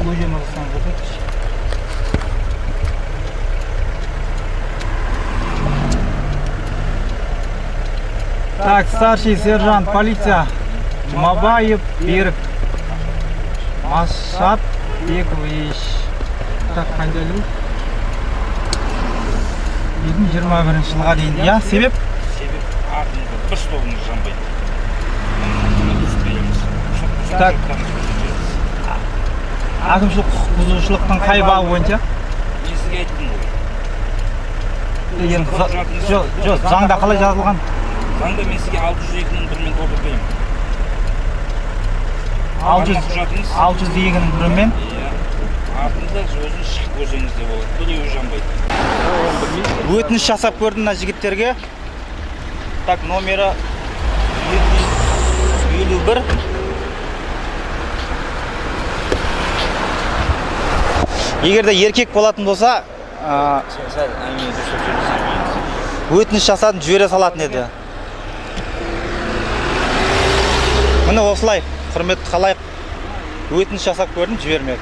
Служим Казахстан көрсетші. Так, старший сержант полиция Жұмабаев Берік Масшат Бекович. Так, қандай ел? 2021 жылға дейін. Я, себеп? Себеп артында бір столыңыз жанбайды. Так. Әкімшілік құқық бұзушылықтың қай бабы бойынша? Мен сізге айттым ғой. Жоқ, заңда қалай жазылған? Заңда мен сізге 602-ның 1-мен толтыртпаймын. 602-ның 1-мен? Артында өзіңіз шығып көрсеңіз де болады. Біреуі жанбайды. Өтініш жасап көрдім мына жігіттерге. Так, номері 751. Егер де еркек болатын болса, өтініш жасадым, жібере салатын еді. Міне осылай, құрметті қалайық. Өтініш жасап көрдім, жібермеді.